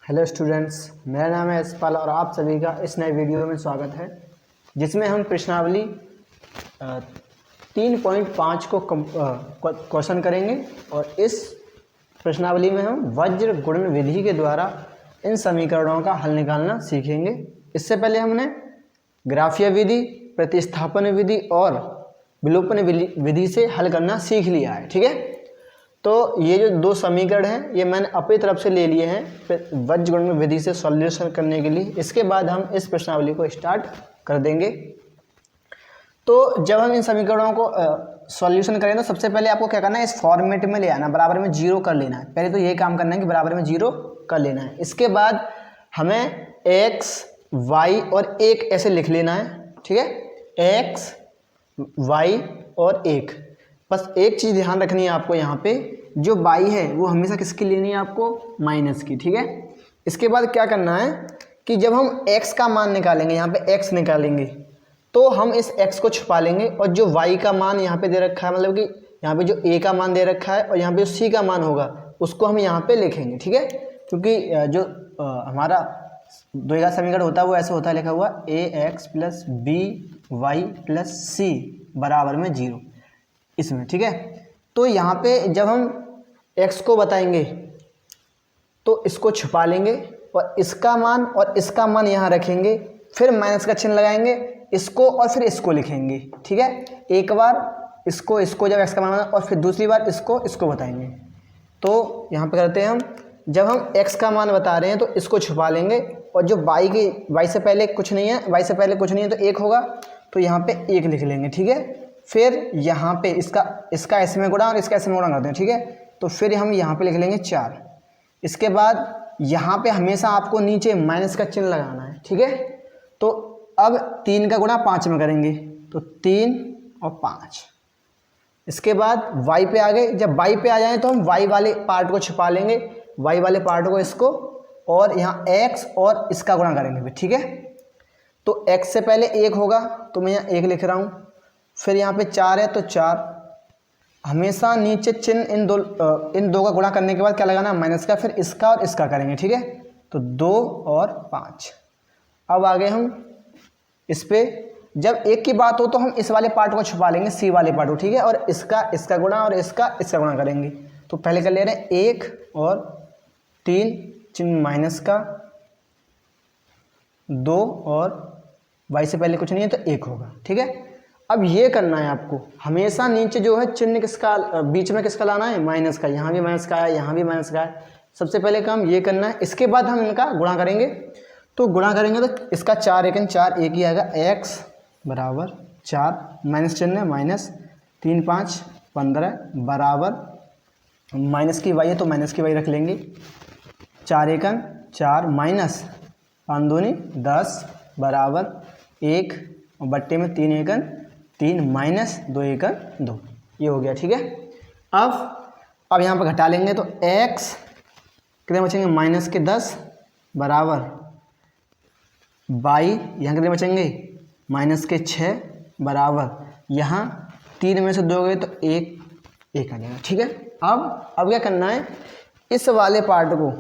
Hello students, मेरा नाम है यशपाल और आप सभी का इस नए वीडियो में स्वागत है, जिसमें हम प्रश्नावली 3.5 को क्वेश्चन करेंगे। और इस प्रश्नावली में हम वज्र गुणन विधि के द्वारा इन समीकरणों का हल निकालना सीखेंगे। इससे पहले हमने ग्राफीय विधि, प्रतिस्थापन विधि और विलोपन विधि से हल करना सीख लिया है। ठीक है, तो ये जो दो समीकरण हैं ये मैंने अपनी तरफ से ले लिए हैं वज्र गुणन विधि से सॉल्यूशन करने के लिए। इसके बाद हम इस प्रश्नावली को स्टार्ट कर देंगे। तो जब हम इन समीकरणों को सॉल्यूशन करें तो सबसे पहले आपको क्या करना है, इस फॉर्मेट में ले आना, बराबर में जीरो कर लेना है। पहले तो ये काम करना है कि बराबर में जीरो कर लेना है। इसके बाद हमें एक्स वाई और एक ऐसे लिख लेना है। ठीक है, एक्स वाई और एक। बस एक चीज़ ध्यान रखनी है आपको, यहाँ पे जो बाई है वो हमेशा किसकी लेनी है, आपको माइनस की। ठीक है, इसके बाद क्या करना है कि जब हम x का मान निकालेंगे, यहाँ पे x निकालेंगे, तो हम इस x को छुपा लेंगे और जो y का मान यहाँ पे दे रखा है, मतलब कि यहाँ पे जो a का मान दे रखा है और यहाँ पे जो c का मान होगा उसको हम यहाँ पे लिखेंगे। ठीक है, क्योंकि जो हमारा द्विघात समीकरण होता है वो ऐसे होता है लिखा हुआ ax + by + c बराबर में 0 इसमें। ठीक है, तो यहाँ पे जब हम x को बताएंगे तो इसको छुपा लेंगे और इसका मान यहाँ रखेंगे, फिर माइनस का चिन्ह लगाएंगे, इसको और फिर इसको लिखेंगे। ठीक है, एक बार इसको जब x का मान और फिर दूसरी बार इसको बताएंगे। तो यहाँ पे करते हैं हम, जब हम x का मान बता रहे हैं तो इसको छुपा लेंगे और जो y से पहले कुछ नहीं है तो 1 होगा, तो यहाँ पे 1 लिख लेंगे। ठीक है, फिर यहाँ पे इसका इसमें गुणा और इसका इसमें गुणा करते हैं। ठीक है, तो फिर हम यहाँ पे लिख लेंगे 4। इसके बाद यहाँ पे हमेशा आपको नीचे माइनस का चिन्ह लगाना है। ठीक है, तो अब 3 का गुणा 5 में करेंगे तो 3 और 5। इसके बाद y पे आ गए। जब y पे आ जाए तो हम y वाले पार्ट को छुपा लेंगे, y वाले पार्ट को इसको, और यहाँ x और इसका गुणा करेंगे। ठीक है, तो x से पहले 1 होगा तो मैं यहाँ 1 लिख रहा हूँ, फिर यहाँ पे 4 है तो 4। हमेशा नीचे चिन्ह इन दो का गुणा करने के बाद क्या लगाना, माइनस का, फिर इसका और इसका करेंगे। ठीक है, तो 2 और 5। अब आगे हम इस पे जब 1 की बात हो तो हम इस वाले पार्ट को छुपा लेंगे, सी वाले पार्ट को। ठीक है, और इसका गुणा और इसका गुणा करेंगे। तो पहले कर ले रहे हैं 1 और 3, चिन्ह माइनस का, 2 और y से पहले कुछ नहीं है तो 1 होगा। ठीक है, अब ये करना है आपको, हमेशा नीचे जो है चिन्ह किसका, बीच में किसका लाना है, माइनस का। यहाँ भी माइनस का है, यहाँ भी माइनस का है। सबसे पहले काम ये करना है। इसके बाद हम इनका गुणा करेंगे, तो गुणा करेंगे तो इसका 4 1 4 1 ही आएगा, x बराबर 4, माइनस चिन्ह है माइनस, 3 5 15 बराबर माइनस की y है तो माइनस की y रख लेंगे, 4 1 4 माइनस 5 दूनी 10 बराबर 1 और बट्टे में 3 1 3 माइनस 2 1 2, ये हो गया। ठीक है, अब यहाँ पर घटा लेंगे तो x कितने बचेंगे, माइनस के 10 बराबर बाई, यहाँ कितने बचेंगे, माइनस के 6 बराबर, यहाँ 3 में से 2 गए तो 1 आ जाएगा। ठीक है, अब क्या करना है, इस वाले पार्ट को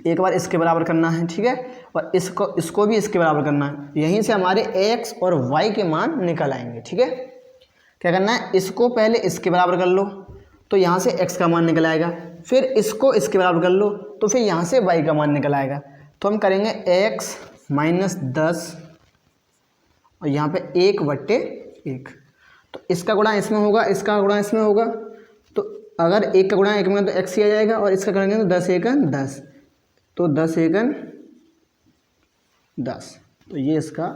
एक बार इसके बराबर करना है। ठीक है, और इसको भी इसके बराबर करना है। यहीं से हमारे x और y के मान निकल आएंगे। ठीक है, क्या करना है, इसको पहले इसके बराबर कर लो तो यहाँ से x का मान निकल आएगा, फिर इसको इसके बराबर कर लो तो फिर यहाँ से y का मान निकल आएगा। तो हम करेंगे x माइनस 10 और यहाँ पे 1/1, तो इसका गुणा इसमें होगा, इसका गुणा इसमें होगा, तो अगर 1 का गुणा 1 में तो x ही आ जाएगा, और इसका करेंगे तो 10 1 10, तो 10 1 10, तो ये इसका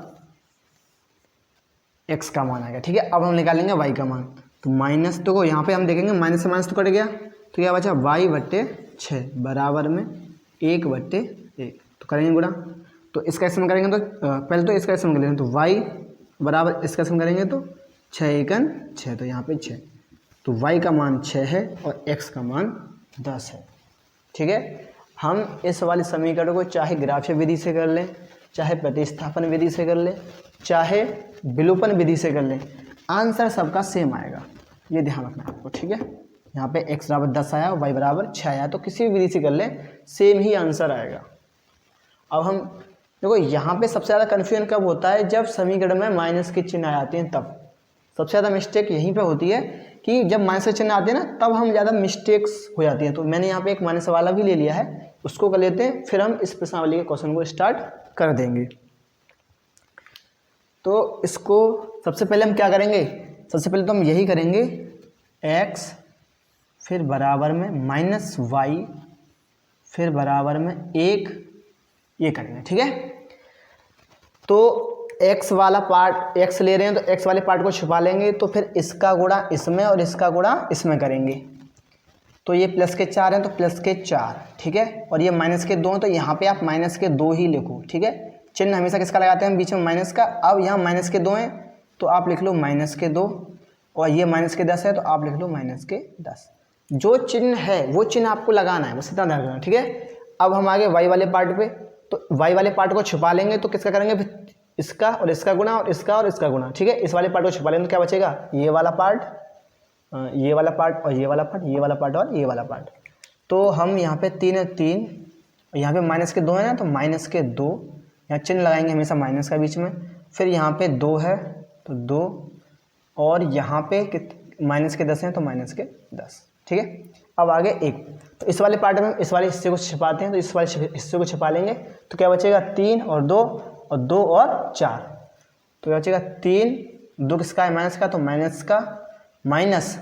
x का मान आ गया। ठीक है, अब हम निकालेंगे y का मान, तो माइनस, तो यहाँ पे हम देखेंगे माइनस से माइनस तो कट गया, तो क्या बचा, y/6 बराबर में 1/1, तो करेंगे गुणा, तो इसका इसमें करेंगे तो पहले तो इसका इसमें करेंगे तो y बराबर इसका इसमें करेंगे तो 6 1 6, तो यहाँ पे 6, तो y का मान 6 है और x का मान 10 है। ठीक है, हम इस वाले समीकरण को चाहे ग्राफीय विधि से कर लें, चाहे प्रतिस्थापन विधि से कर लें, चाहे विलोपन विधि से कर लें, आंसर सबका सेम आएगा, ये ध्यान रखना आपको। ठीक है। यहाँ पे x बराबर 10 आया और y बराबर 6 आया, तो किसी भी विधि से कर लें सेम ही आंसर आएगा। अब हम देखो यहाँ पे सबसे ज़्यादा कन्फ्यूजन कब होता है, जब समीकरण में माइनस के चिन्ह आ जाते हैं, तब सबसे ज़्यादा मिस्टेक यहीं पे होती है कि जब माइनस के चिन्ह आते हैं ना तब हम ज़्यादा मिस्टेक्स हो जाती हैं। तो मैंने यहाँ पे एक माइनस वाला भी ले लिया है, उसको कर लेते हैं, फिर हम इस प्रश्नावली के क्वेश्चन को स्टार्ट कर देंगे। तो इसको सबसे पहले हम क्या करेंगे, सबसे पहले तो हम यही करेंगे x फिर बराबर में माइनस वाई फिर बराबर में 1 ये करेंगे, ठीक है। तो x वाला पार्ट x ले रहे हैं तो x वाले पार्ट को छुपा लेंगे, तो फिर इसका गुणा इसमें और इसका गुणा इसमें करेंगे। तो ये प्लस के 4 हैं तो प्लस के 4, ठीक है। और ये माइनस के 2 हैं तो यहाँ पे आप माइनस के 2 ही लिखो, ठीक है। चिन्ह हमेशा किसका लगाते हैं, बीच में माइनस का। अब यहाँ माइनस के 2 हैं तो आप लिख लो माइनस के 2, और ये माइनस के 10 है तो आप लिख लो माइनस के 10। जो चिन्ह है वो चिन्ह आपको लगाना है, बस इतना ध्यान रखना, ठीक है। अब हम आगे y वाले पार्ट पे, तो y वाले पार्ट को छुपा लेंगे तो किसका करेंगे, फिर इसका और इसका गुणा और इसका और इसका गुणा, ठीक है। इस वाले पार्ट को छुपा लेंगे तो क्या बचेगा, ये वाला पार्ट, ये वाला पार्ट और ये वाला पार्ट, ये वाला पार्ट और ये वाला पार्ट। तो हम यहाँ पे 3 है 3, और यहाँ पे माइनस के 2 है ना तो माइनस के 2, यहाँ चिन्ह लगाएंगे हमेशा माइनस का बीच में। फिर यहाँ पे 2 है तो 2, और यहाँ पे माइनस के 10 हैं तो माइनस के 10, ठीक है। अब आगे 1, तो इस वाले पार्ट में इस वाले हिस्से को छिपाते हैं, तो इस वाले हिस्से को छिपा लेंगे तो क्या बचेगा 3 और 2 और 2 और 4, तो क्या बचेगा 3, 2 किसका है माइनस का, तो माइनस का माइनस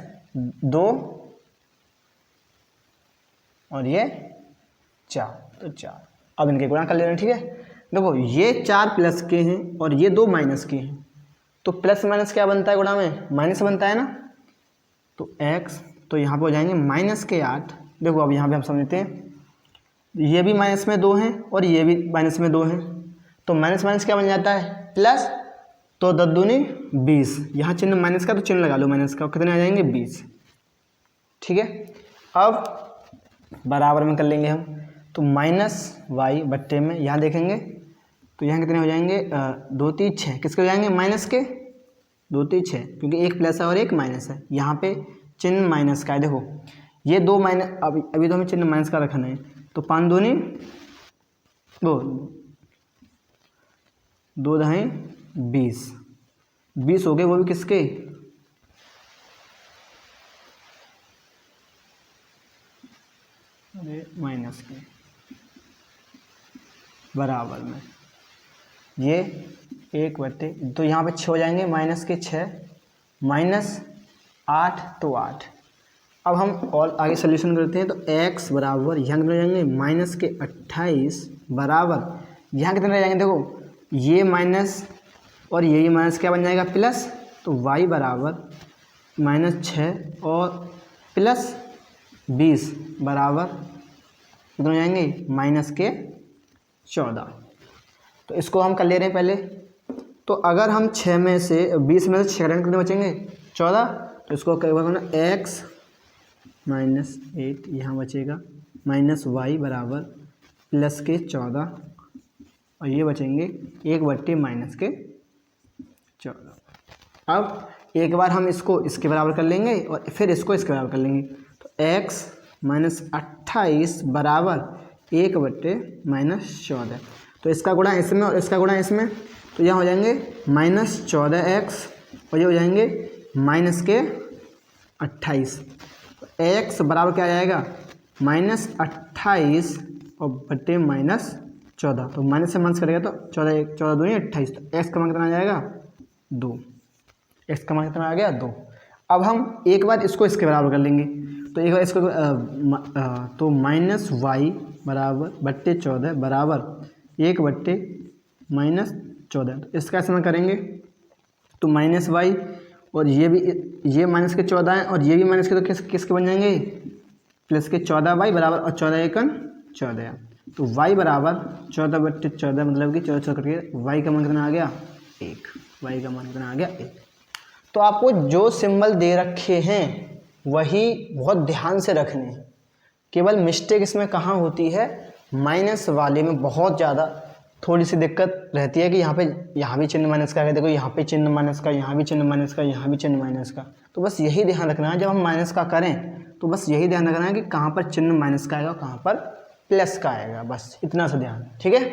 2 और ये 4, तो 4। अब इनके गुणा कर ले रहे हैं, ठीक है। देखो ये 4 प्लस के हैं और ये 2 माइनस के हैं, तो प्लस माइनस क्या बनता है गुणा में, माइनस बनता है ना। तो x तो यहाँ पे हो जाएंगे माइनस के 8। देखो अब यहाँ पे हम समझते हैं, ये भी माइनस में 2 हैं और ये भी माइनस में 2 हैं, तो माइनस माइनस क्या बन जाता है प्लस, तो 10 दूनी 20, यहाँ चिन्ह माइनस का तो चिन्ह लगा लो माइनस का, कितने आ जाएंगे 20, ठीक है। अब बराबर में कर लेंगे हम, तो माइनस वाई बट्टे में यहाँ देखेंगे तो यहाँ कितने हो जाएंगे 2 3 6, किसके हो जाएंगे माइनस के 2 3 6, क्योंकि एक प्लस है और एक माइनस है, यहाँ पे चिन्ह माइनस का है। देखो ये 2 माइनस, अभी तो हमें चिन्ह माइनस का रखना है, तो 5 दूनी 2, 2 दहें 20 हो गए, वो भी किसके माइनस के, बराबर में ये 1 बट्टे, तो यहाँ पे 6 हो जाएंगे माइनस के 6, माइनस 8 तो 8। अब हम और आगे सोल्यूशन करते हैं, तो x बराबर यहाँ कितने हो जाएंगे माइनस के 28 बराबर यहाँ कितने रह जाएंगे, देखो ये माइनस और ये माइनस क्या बन जाएगा प्लस, तो y बराबर माइनस 6 और प्लस 20 बराबर कितने हो जाएंगे माइनस के 14। तो इसको हम कर ले रहे हैं पहले, तो अगर हम 6 में से 20 में से 6 करेंगे कितने बचेंगे 14, तो इसको करना x माइनस 8 यहाँ बचेगा माइनस वाई बराबर प्लस के 14, और ये बचेंगे 1 बट्टे माइनस के 14। अब एक बार हम इसको इसके बराबर कर लेंगे और फिर इसको इसके बराबर कर लेंगे, तो x माइनस 28 बराबर 1 बट्टे माइनस 14, तो इसका गुणा इसमें और इसका गुणा इसमें, तो यहाँ हो जाएंगे माइनस 14x और ये हो जाएंगे माइनस के 28। x बराबर क्या आ जाएगा माइनस 28 और बट्टे माइनस 14, तो माइनस से माइनस करेगा तो 14 दूनी 28, तो x का मान कितना आ जाएगा 2, x का मान कितना आ गया 2। अब हम एक बार इसको इसके बराबर कर लेंगे, तो एक बार इसको तो माइनस वाई बराबर बट्टे 14 बराबर 1 बट्टे माइनस 14, तो इसका इस्तेमाल करेंगे तो माइनस वाई और ये भी ये माइनस के 14 है और ये भी माइनस के, तो किसके बन जाएंगे प्लस के 14 वाई बराबर और 14 एकन 14, तो वाई बराबर 14 बट्टे 14 मतलब कि 14 करके वाई का मान कितना आ गया 1, वाई का मान कितना आ गया 1। तो आपको जो सिंबल दे रखे हैं वही बहुत ध्यान से रखने हैं, केवल मिस्टेक इसमें कहाँ होती है माइनस वाले में बहुत ज़्यादा थोड़ी सी दिक्कत रहती है कि यहाँ भी चिन्ह माइनस का है, देखो यहाँ पे चिन्ह माइनस का, यहाँ भी चिन्ह माइनस का, यहाँ भी चिन्ह माइनस का। तो बस यही ध्यान रखना है, जब हम माइनस का करें तो बस यही ध्यान रखना है कि कहाँ पर चिन्ह माइनस का आएगा, कहाँ पर प्लस का आएगा, बस इतना सा ध्यान, ठीक है।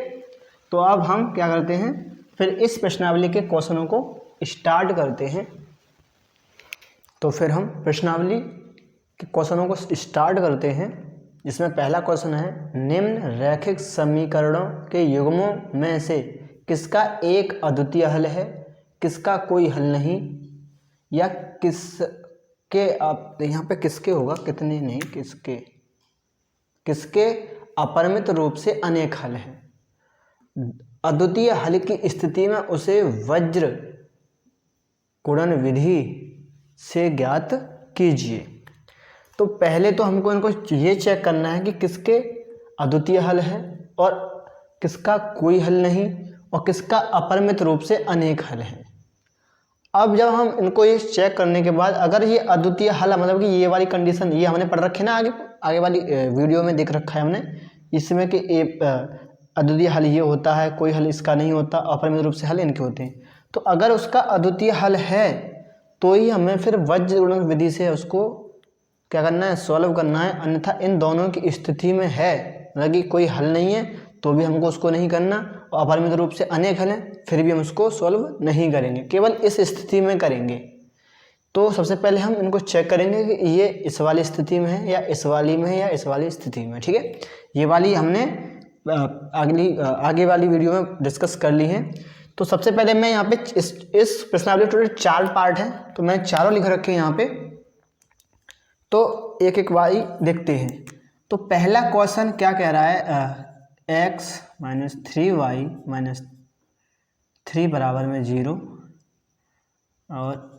तो अब हम क्या करते हैं, फिर इस प्रश्नावली के क्वेश्चनों को स्टार्ट करते हैं। तो फिर हम प्रश्नावली के क्वेश्चनों को स्टार्ट करते हैं, जिसमें पहला क्वेश्चन है, निम्न रैखिक समीकरणों के युग्मों में से किसका एक अद्वितीय हल है, किसका कोई हल नहीं, या किसके, आप यहाँ पे किसके होगा, कितने नहीं, किसके, किसके अपरिमित रूप से अनेक हल हैं। अद्वितीय हल की स्थिति में उसे वज्र गुणन विधि से ज्ञात कीजिए। तो पहले तो हमको इनको ये चेक करना है कि किसके अद्वितीय हल है और किसका कोई हल नहीं और किसका अपरिमित रूप से अनेक हल है। अब जब हम इनको ये चेक करने के बाद अगर ये अद्वितीय हल, मतलब कि ये वाली कंडीशन ये हमने पढ़ रखी ना, आगे वाली वीडियो में देख रखा है हमने, इसमें कि अद्वितीय हल ये होता है, कोई हल इसका नहीं होता, अपरिमित रूप से हल इनके होते हैं। तो अगर उसका अद्वितीय हल है तो ही हमें फिर वज्र गुणन विधि से उसको क्या करना है, सॉल्व करना है। अन्यथा इन दोनों की स्थिति में है, मतलब कि कोई हल नहीं है तो भी हमको उसको नहीं करना, और अपरिमित रूप से अनेक हल हैं फिर भी हम उसको सॉल्व नहीं करेंगे, केवल इस स्थिति में करेंगे। तो सबसे पहले हम इनको चेक करेंगे कि ये इस वाली स्थिति में है या इस वाली में है या इस वाली स्थिति में, ठीक है। ये वाली हमने आगे वाली वीडियो में डिस्कस कर ली है। तो सबसे पहले मैं यहाँ पे इस प्रश्नावली टोटल 4 पार्ट है, तो मैंने चारों लिख रखे हैं यहाँ पे। तो एक एक वाली देखते हैं। तो पहला क्वेश्चन क्या कह रहा है, x माइनस 3y माइनस 3 बराबर में 0 और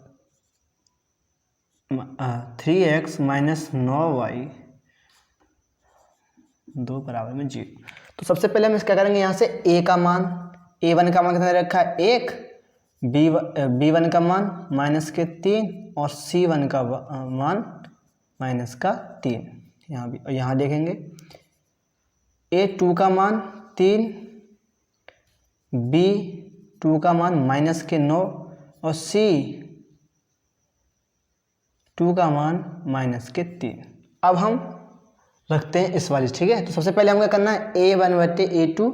3x माइनस 9y 2 बराबर में 0। तो सबसे पहले हम क्या करेंगे, यहाँ से a का मान, a1 का मान कितना रखा है 1, b1 का मान माइनस के 3 और c1 का मान माइनस का 3। यहाँ भी, और यहाँ देखेंगे a2 का मान 3, b2 का मान माइनस के 9 और c2 का मान माइनस के 3। अब हम रखते हैं इस वाली, ठीक है। तो सबसे पहले हमें करना है a1 बट्टे a2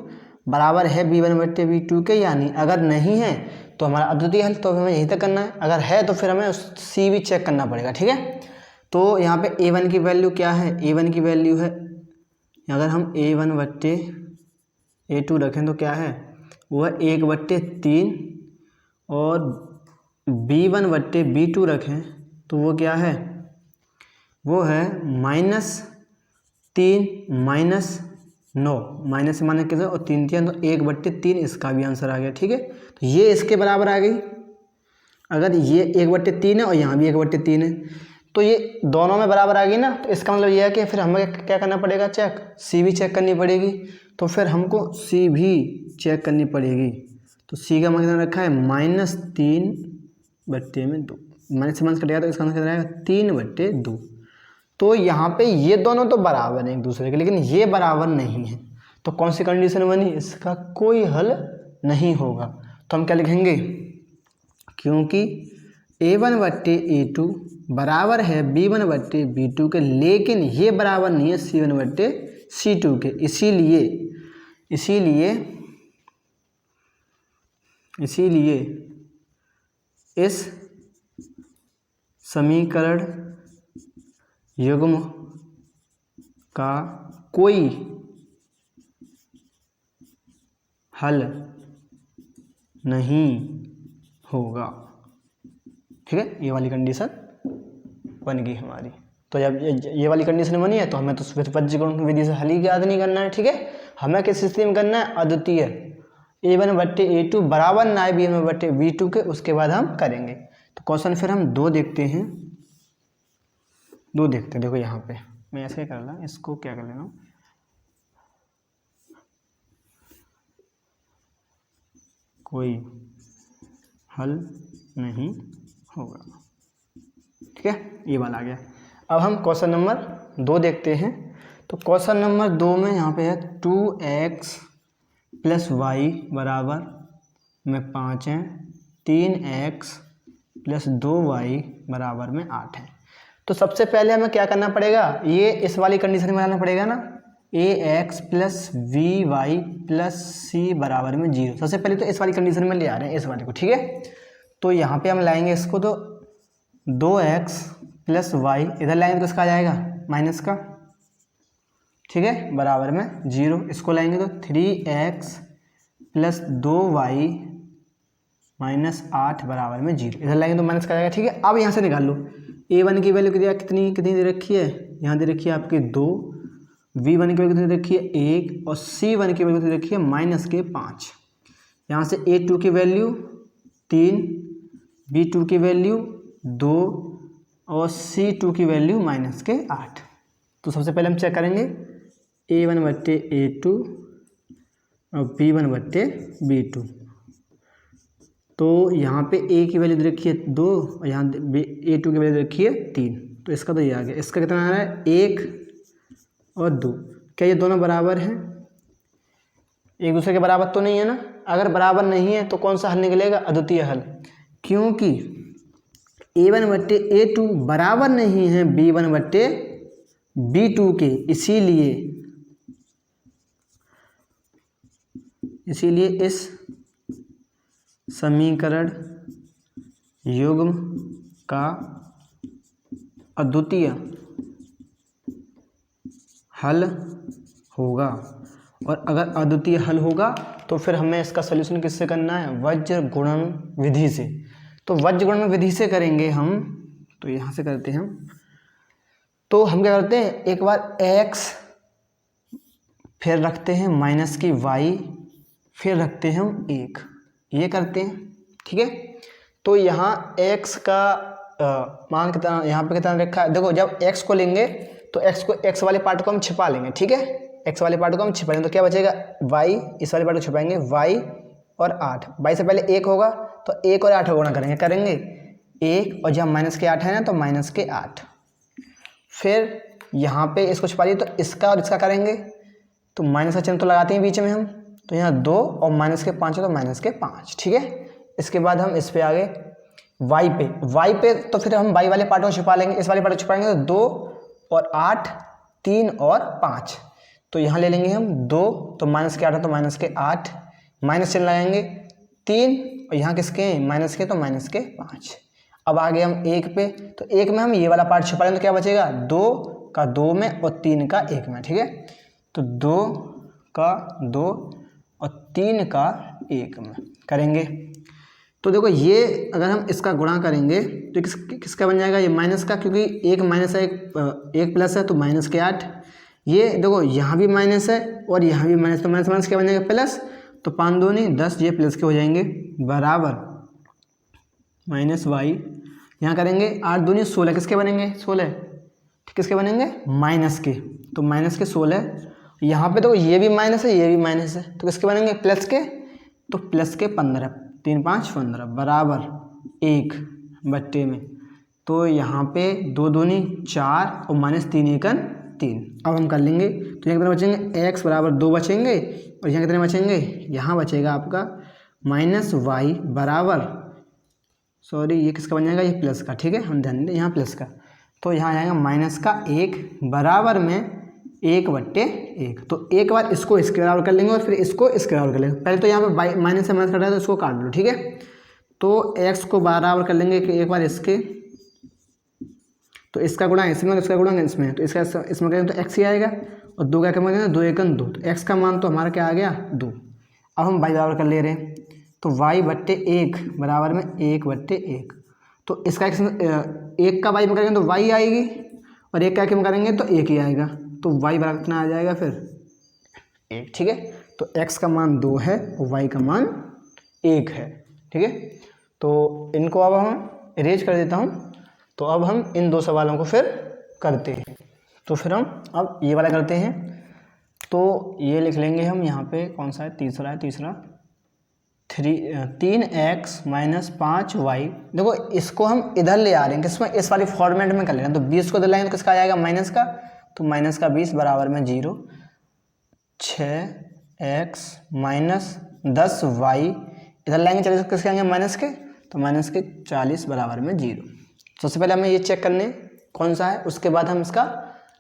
बराबर है b1 बट्टे b2 के, यानी अगर नहीं है तो हमारा अद्वितीय हल, तो हमें यहीं तक करना है, अगर है तो फिर हमें c भी चेक करना पड़ेगा, ठीक है। तो यहाँ पे a1 की वैल्यू क्या है, a1 की वैल्यू है, अगर हम a1 बट्टे a2 रखें तो क्या है, वो है 1 बट्टे 3, और b1 बट्टे b2 रखें तो वो क्या है, वो है -3 माइनस 9, माइनस से माइनस कितना, और 3 3 तो 1 बट्टे 3, इसका भी आंसर आ गया, ठीक है। तो ये इसके बराबर आ गई, अगर ये 1 बट्टे 3 है और यहाँ भी 1 बट्टे 3 है, तो ये दोनों में बराबर आ गई ना। तो इसका मतलब ये है कि फिर हमें क्या करना पड़ेगा, चेक, सी भी चेक करनी पड़ेगी। तो फिर हमको सी भी चेक करनी पड़ेगी। तो सी का मान कितना रखा है, -3 बट्टे में 2, माइनस से माइनस कटेगा तो इसका आंसर कितना आएगा 3 बट्टे 2। तो यहाँ पे ये दोनों तो बराबर हैं एक दूसरे के, लेकिन ये बराबर नहीं है। तो कौन सी कंडीशन बनी, इसका कोई हल नहीं होगा। तो हम क्या लिखेंगे, क्योंकि a1 बट्टे a2 बराबर है b1 बट्टे b2 के, लेकिन ये बराबर नहीं है c1 बट्टे c2 के, इसीलिए इस समीकरण युग्म का कोई हल नहीं होगा, ठीक है। ये वाली कंडीशन बन गई हमारी। तो जब ये वाली कंडीशन बनी है तो हमें तो फिर वज्र गुणन विधि से हल ही याद नहीं करना है, ठीक है। हमें किस स्थिति में करना है, अद्वितीय a1 बट्टे a2 बराबर ना है b1 बट्टे b2 के, उसके बाद हम करेंगे। तो क्वेश्चन फिर हम 2 देखते हैं, देखो यहाँ पे मैं ऐसे कर रहा, इसको क्या कर लेना, कोई हल नहीं होगा, ठीक है। ये वाला आ गया। अब हम क्वेश्चन नंबर 2 देखते हैं। तो क्वेश्चन नंबर 2 में यहाँ पे है 2x + y बराबर में 5 है, 3x प्लस 2y बराबर में 8 है। तो सबसे पहले हमें क्या करना पड़ेगा, ये इस वाली कंडीशन में लाना पड़ेगा ना, ax plus b y plus c बराबर में 0। सबसे पहले तो इस वाली कंडीशन में ले आ रहे हैं इस वाले को, ठीक है। तो यहाँ पे हम लाएंगे इसको, तो 2x प्लस वाई इधर लाएंगे तो इसका आ जाएगा माइनस का, ठीक है, बराबर में 0। इसको लाएंगे तो 3x प्लस 2y माइनस 8 बराबर में 0। इधर लाएंगे तो माइनस का आ जाएगा, ठीक है। अब यहाँ से निकाल लो, a1 की वैल्यू कितनी दे रखी है, यहाँ दे रखी है आपकी 2, v1 की वैल्यू कितनी दे रखी है 1 और c1 की वैल्यू कितनी दे रखी है -5। यहाँ से a2 की वैल्यू 3, b2 की वैल्यू 2 और c2 की वैल्यू -8। तो सबसे पहले हम चेक करेंगे a1 बट्टे a2 और b1 बट्टे b2। तो यहाँ पे a की वैल्यू दे रखी है 2 और यहाँ a2 की वैल्यू दे रखी है 3। तो इसका तो ये आ गया। इसका कितना आ रहा है 1 और 2। क्या ये दोनों बराबर हैं, एक दूसरे के बराबर तो नहीं है ना। अगर बराबर नहीं है तो कौन सा हल निकलेगा, अद्वितीय हल, क्योंकि a1 बट्टे a2 बराबर नहीं है b1 बट्टे b2 के, इसीलिए इस समीकरण युग्म का अद्वितीय हल होगा। और अगर अद्वितीय हल होगा तो फिर हमें इसका सलूशन किससे करना है, वज्र गुणन विधि से। तो वज्र गुणन विधि से करेंगे हम, तो यहाँ से करते हैं हम। तो हम क्या करते हैं, एक बार x फिर रखते हैं माइनस की y, फिर रखते हैं हम 1, ये करते हैं, ठीक है। तो यहाँ x का मान कितना, यहाँ पे कितना रखा है, देखो जब x को लेंगे तो x वाले पार्ट को हम छिपा लेंगे, ठीक है। x वाले पार्ट को हम छिपाएंगे तो क्या बचेगा y, इस वाले पार्ट को छिपाएंगे y और 8। y से पहले 1 होगा तो 1 और 8 गुणा करेंगे 1, और जब माइनस के 8 है ना तो माइनस के 8। फिर यहाँ पे इसको छिपा दिए तो इसका और इसका करेंगे, तो माइनस का चिन्ह तो लगाते हैं बीच में हम, तो यहाँ 2 और माइनस के 5 है तो माइनस के 5, ठीक है। इसके बाद हम इस पे आ गए y पे तो फिर हम y वाले पार्ट को छिपा लेंगे, इस वाले पार्ट को छिपाएंगे तो 2 और 8, 3 और 5। तो यहाँ ले लेंगे हम 2, तो माइनस के 8 है तो माइनस के 8, माइनस चिन्ह लगाएंगे 3, और यहाँ किसके माइनस के तो माइनस के 5। अब आ गए हम 1 पे, तो 1 में हम ये वाला पार्ट छिपा लेंगे तो क्या बचेगा 2 का 2 में और 3 का 1 में, ठीक है। तो 2 का 2 और 3 का 1 में करेंगे। तो देखो ये अगर हम इसका गुणा करेंगे तो किसका बन जाएगा, ये माइनस का, क्योंकि एक माइनस है एक प्लस है तो माइनस के 8। ये देखो यहाँ भी माइनस है और यहाँ भी माइनस, तो माइनस क्या बन जाएगा प्लस, तो 5 दूनी 10, ये प्लस के हो जाएंगे, बराबर माइनस y, यहाँ करेंगे 8 दूनी 16, किसके बनेंगे 16, किसके बनेंगे माइनस के, तो माइनस के 16। यहाँ पे तो ये भी माइनस है ये भी माइनस है तो किसके बनेंगे प्लस के, तो प्लस के 15, 3 5 15 बराबर 1 बट्टे में, तो यहाँ पे 2 दूनी 4 और माइनस 3 1 3। अब हम कर लेंगे तो यहाँ कितने बचेंगे, x बराबर 2 बचेंगे, और यहाँ कितने बचेंगे, यहाँ बचेगा आपका माइनस y बराबर, सॉरी ये किसका बन जाएगा, ये प्लस का, ठीक है, हम ध्यान दें यहाँ प्लस का, तो यहाँ आएगा माइनस का 1 बराबर में 1 बट्टे 1। तो एक बार इसको इसके बराबर कर लेंगे और फिर इसको इसके बराबर कर लेंगे। पहले तो यहाँ पे माइनस से माइनस कट रहा है तो इसको काट लो, ठीक है। तो x को बराबर कर लेंगे कि एक बार इसके, तो इसका गुणा इसमें और इसका गुणा इसमें, तो इसका इसमें करेंगे तो x ही आएगा, और 2 का क्या करेंगे 2 1 2, तो x का मान तो हमारा क्या आ गया 2। अब हम y बराबर कर ले रहे हैं, तो y बट्टे 1 बराबर में 1 बट्टे 1, तो इसका एक का y में करेंगे तो y आएगी और एक का में करेंगे तो 1 ही आएगा, तो y बराबर कितना आ जाएगा फिर 1, ठीक है। तो x का मान 2 है और y का मान 1 है, ठीक है। तो इनको अब हम इरेज कर देता हूँ। तो अब हम इन 2 सवालों को फिर करते हैं। तो फिर हम अब ये वाला करते हैं, तो ये लिख लेंगे हम यहाँ पे, कौन सा है तीसरा 3x माइनस 5y। देखो इसको हम इधर ले आ रहे हैं, किसमें इस वाली फॉर्मेट में कर लेना, तो 20 को इधर लाएंगे तो किसका आ जाएगा माइनस का, तो माइनस का 20 बराबर में 0। 6x माइनस 10y इधर लाएंगे 40 को किसके आएंगे माइनस के, तो माइनस के 40 बराबर में 0। सबसे पहले हमें ये चेक करने कौन सा है, उसके बाद हम इसका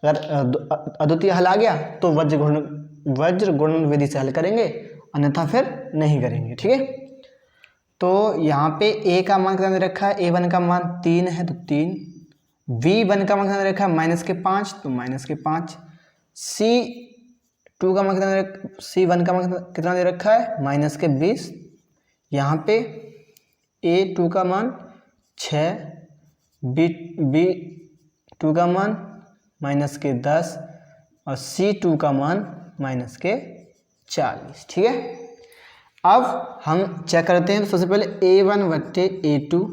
अगर अद्वितीय हल आ गया तो वज्र गुणन विधि से हल करेंगे, अन्यथा फिर नहीं करेंगे। ठीक है, तो यहाँ पे a का मान कितना दे रखा है, a1 का मान 3 है तो 3, v1 का मान कितना दे रखा है -5 तो -5, c2 का मान c1 का मान कितना दे रखा है -20, यहाँ पे a2 का मान 6, b2 का मान -10 और c2 का मान -40। ठीक है, अब हम चेक करते हैं। तो सबसे पहले a1/a2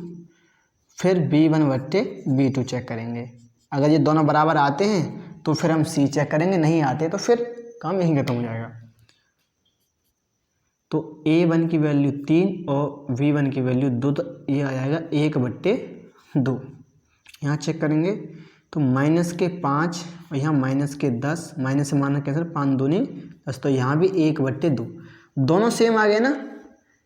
फिर b1/b2 चेक करेंगे। अगर ये दोनों बराबर आते हैं तो फिर हम c चेक करेंगे, नहीं आते तो फिर काम यहीं खत्म हो जाएगा। तो a1 की वैल्यू 3 और v1 की वैल्यू 2, तो ये आ जाएगा 1/2। यहाँ चेक करेंगे तो -5 और यहाँ -10, माइनस से माना कैसे 5 दूनी 10, तो यहाँ भी 1/2, दोनों सेम आ गए ना,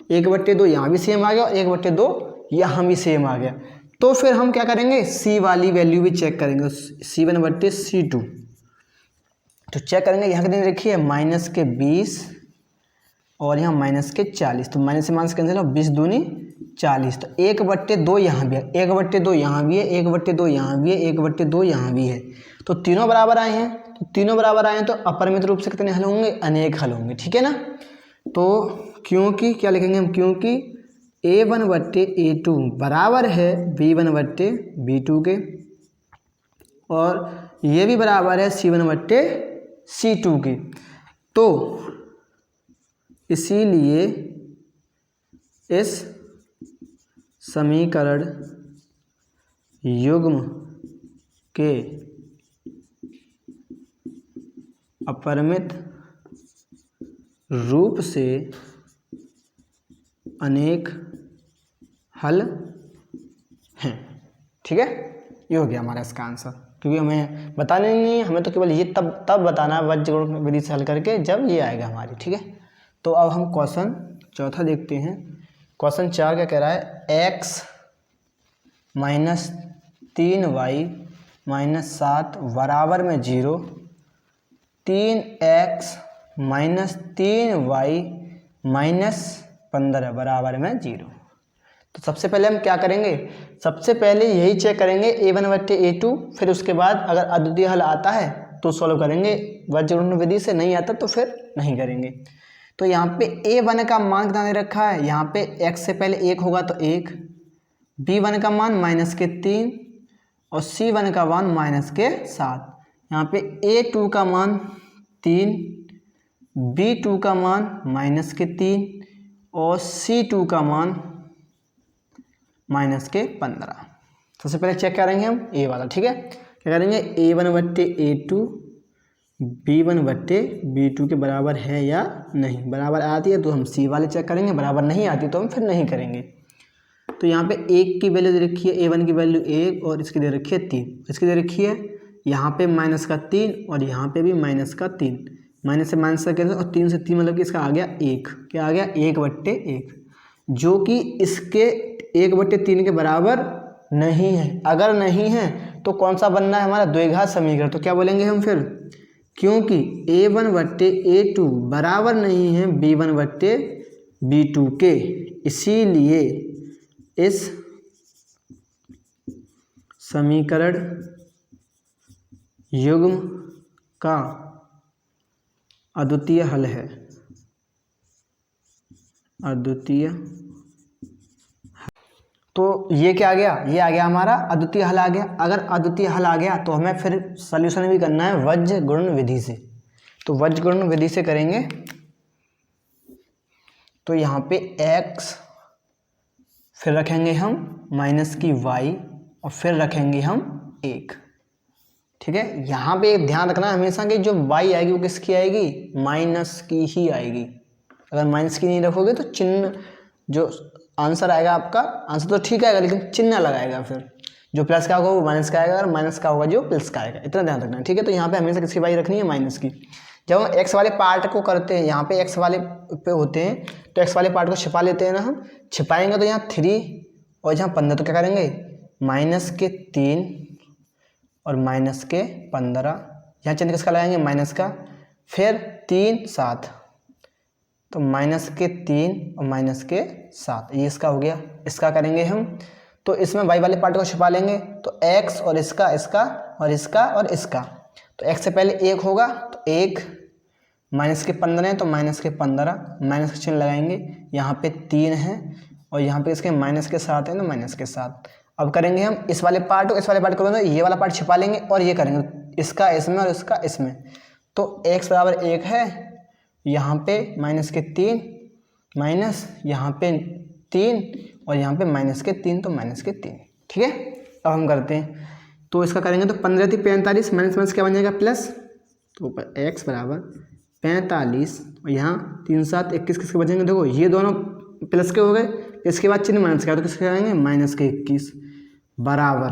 1/2 यहाँ भी सेम आ गया और 1/2 यहाँ भी सेम आ गया। तो फिर हम क्या करेंगे, c वाली वैल्यू भी चेक करेंगे, c1/c2। तो चेक करेंगे, यहाँ कितनी रखी है -20 और यहाँ -40, तो माइनस से माइनस कैंसिल हो, 20 दूनी 40, तो 1/2 यहाँ भी है, 1/2 यहाँ भी है, 1/2 यहाँ भी है, 1/2 यहाँ भी है, तो तीनों बराबर आए हैं। तो तीनों बराबर आए हैं तो अपरिमित रूप से कितने हल होंगे, अनेक हल होंगे। ठीक है ना, तो क्योंकि क्या लिखेंगे हम, क्योंकि a1/a2 बराबर है b1/b2 के और ये भी बराबर है c1/c2 के, तो इसीलिए इस समीकरण युग्म के अपरिमित रूप से अनेक हल हैं। ठीक है, ये हो गया हमारा इसका आंसर, क्योंकि हमें बताना नहीं है, हमें तो केवल ये तब बताना है वज्र गुणन विधि से हल करके जब ये आएगा हमारी। ठीक है, तो अब हम क्वेश्चन चौथा देखते हैं। क्वेश्चन 4 क्या कह रहा है, x -3y -7 बराबर में 0, 3x -3y -15 बराबर में 0। तो सबसे पहले हम क्या करेंगे, सबसे पहले यही चेक करेंगे a1/a2, फिर उसके बाद अगर अद्वितीय हल आता है तो सॉल्व करेंगे वज्र गुणन विधि से, नहीं आता तो फिर नहीं करेंगे। तो यहाँ पे a1 का मान कितना दे रखा है, यहाँ पे x से पहले 1 होगा तो 1, b1 का मान -3 और c1 का मान -7। यहाँ पे a2 का मान 3, b2 का मान -3 और c2 का मान -15। सबसे पहले चेक करेंगे हम a वाला। ठीक है, क्या करेंगे, a1/a2 b1/b2 के बराबर है या नहीं, बराबर आती है तो हम c वाले चेक करेंगे, बराबर नहीं आती तो हम फिर नहीं करेंगे। तो यहाँ पे 1 की वैल्यू दे रखी है, a1 की वैल्यू 1 और इसकी दे रखी है 3, इसकी दे रखी है यहाँ पे -3 और यहाँ पे भी -3, माइनस से माइनस का कैसे, और 3 से 3 मतलब कि इसका आ गया 1, क्या आ गया 1/1, जो कि इसके 1/3 के बराबर नहीं है। अगर नहीं है तो कौन सा बनना है हमारा, द्विघात समीकरण। तो क्या बोलेंगे हम फिर, क्योंकि a1/a2 बराबर नहीं है b1/b2 के, इसीलिए इस समीकरण युग्म का अद्वितीय हल है, अद्वितीय। तो ये क्या आ गया, ये आ गया हमारा अद्वितीय हल आ गया। अगर अद्वितीय हल आ गया तो हमें फिर सॉल्यूशन भी करना है वज्र गुणन विधि से। तो वज्र गुणन विधि से करेंगे तो यहाँ पे x फिर रखेंगे हम -y और फिर रखेंगे हम 1। ठीक है, यहाँ पे ध्यान रखना हमेशा कि जो y आएगी वो किसकी आएगी, माइनस की ही आएगी। अगर माइनस की नहीं रखोगे तो चिन्ह, जो आंसर आएगा आपका, आंसर तो ठीक आएगा लेकिन चिन्ह लगाएगा, फिर जो प्लस का होगा वो माइनस का आएगा और माइनस का होगा जो प्लस का आएगा, इतना ध्यान रखना है। ठीक है, तो यहाँ पे हमेशा किसकी y रखनी है, माइनस की। जब हम एक्स वाले पार्ट को करते हैं, यहाँ पे एक्स वाले पे होते हैं तो एक्स वाले पार्ट को छिपा लेते हैं ना हम। छिपाएंगे तो यहाँ 3 और यहाँ 15, तो क्या करेंगे -3 और -15, यहाँ चिन्ह किसका लगाएंगे माइनस का, फिर 3 7, तो -3 और -7, ये इसका हो गया। इसका करेंगे हम तो इसमें y वाले पार्ट को छिपा लेंगे तो x और इसका और इसका और इसका, तो x से पहले 1 होगा तो 1, -15 है तो -15, माइनस का चिन्ह लगाएंगे, यहाँ पे 3 है और यहाँ पे इसके -7 है तो -7। अब करेंगे हम इस वाले पार्ट को ये वाला पार्ट छिपा लेंगे और ये करेंगे इसका इसमें और इसका इसमें, तो x बराबर 1 है, यहाँ पे -3 माइनस यहाँ पे 3 और यहाँ पे -3 तो -3, ठीक है। अब हम करते हैं तो इसका करेंगे तो 15 थी 45, माइनस क्या बन जाएगा प्लस, तो ऊपर x बराबर 45 और यहाँ 3 7 21 किसके बचेंगे, देखो ये दोनों प्लस के हो गए, इसके बाद चिन्ह माइनस का तो किसके आएंगे -21 बराबर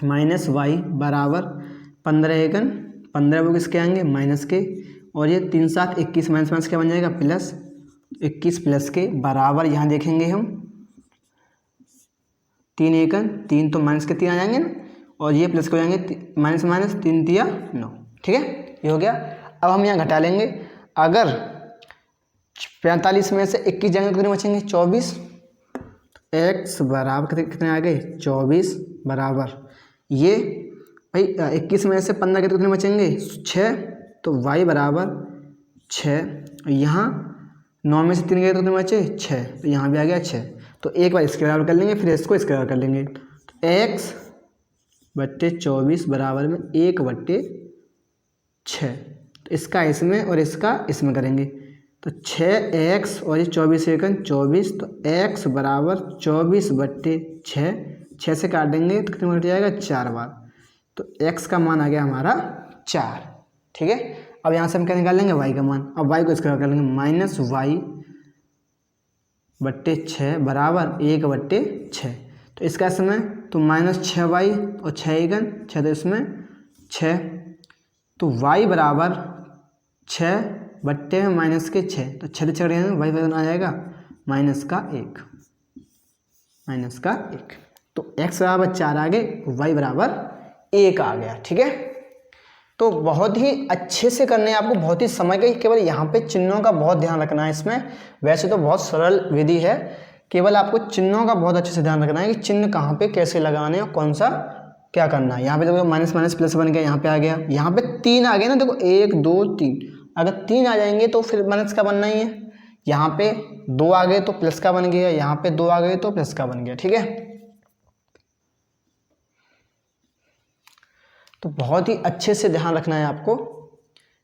-y बराबर 15 एकन 15 वो किसके आएंगे माइनस के, और ये 3 7 21 माइनस क्या बन जाएगा प्लस, 21 प्लस के बराबर यहाँ देखेंगे हम 3 एकन 3 तो माइनस के 3 आ जाएंगे ना, और ये प्लस के हो जाएंगे माइनस 3 3 9, ठीक है, ये हो गया। अब हम यहाँ घटा लेंगे, अगर 45 में से 21 जाएंगे तो कितने बचेंगे 24, x बराबर कितने आ गए 24 बराबर ये भाई 21 में से 15 के तो कितने बचेंगे 6, तो y बराबर 6, यहाँ 9 में से 3 गए तो कितने बचे 6, तो यहाँ भी आ गया 6, तो एक बार इसके बराबर कर लेंगे फिर इसको इसके बराबर कर लेंगे, तो x बट्टे 24 बराबर में 1/6, तो इसका इसमें और इसका इसमें करेंगे तो 6x और ये 24 एकन 24, तो x बराबर 24/6, 6 से काट देंगे तो कितने कट जाएगा 4 बार, तो x का मान आ गया हमारा 4, ठीक है। अब यहाँ से हम क्या निकाल लेंगे y का मान, अब y को इसका कर लेंगे -y/6 बराबर 1/6, तो इसका समय तो -6y और 6 एकन 6, तो इसमें 6, तो y बराबर 6 बट्टे में -6, तो 6 से y आ जाएगा -1, तो x बराबर 4 आ गए, y बराबर 1 आ गया, ठीक है। तो बहुत ही अच्छे से करने हैं आपको, बहुत ही समझ गए, केवल यहाँ पे चिन्हों का बहुत ध्यान रखना है इसमें, वैसे तो बहुत सरल विधि है, केवल आपको चिन्हों का बहुत अच्छे से ध्यान रखना है कि चिन्ह कहाँ पे कैसे लगाने और कौन सा क्या करना है। यहाँ पे देखो माइनस प्लस बन गया, यहाँ पे आ गया, यहाँ पे 3 आ गए ना, देखो 1 2 3, अगर 3 आ जाएंगे तो फिर माइनस का बनना ही है, यहाँ पे 2 आ गए तो प्लस का बन गया, यहाँ पे 2 आ गए तो प्लस का बन गया, ठीक है। तो बहुत ही अच्छे से ध्यान रखना है आपको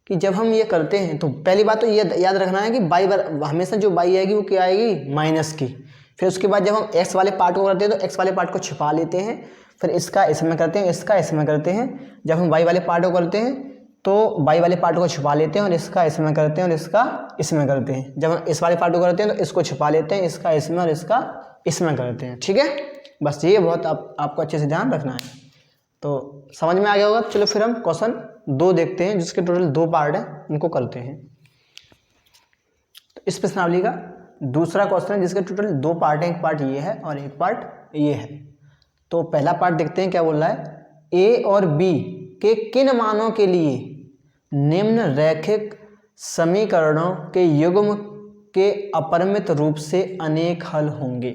कि जब हम ये करते हैं तो पहली बात तो ये याद रखना है कि हमेशा जो बाई आएगी वो क्या आएगी माइनस की, फिर उसके बाद जब हम एक्स वाले पार्ट को करते हैं तो एक्स वाले पार्ट को छिपा लेते हैं, फिर इसका इसमें करते हैं, इसका इसमें करते हैं, जब हम वाई वाले पार्ट को करते हैं तो वाई वाले पार्ट को छिपा लेते हैं और इसका इसमें करते हैं और इसका इसमें करते हैं, जब हम इस वाले पार्ट को करते हैं तो इसको छिपा लेते हैं, इसका इसमें और इसका इसमें करते हैं, ठीक है। बस ये बहुत आपको अच्छे से ध्यान रखना है, तो समझ में आ गया होगा। चलो फिर हम क्वेश्चन 2 देखते हैं जिसके टोटल 2 पार्ट है, उनको करते हैं। तो इस प्रश्नावली का दूसरा क्वेश्चन है जिसके टोटल 2 पार्ट है, एक पार्ट ये है और एक पार्ट ये है। तो पहला पार्ट देखते हैं क्या बोल रहा है, ए और बी के किन मानों के लिए निम्न रैखिक समीकरणों के युग्म के अपरिमित रूप से अनेक हल होंगे,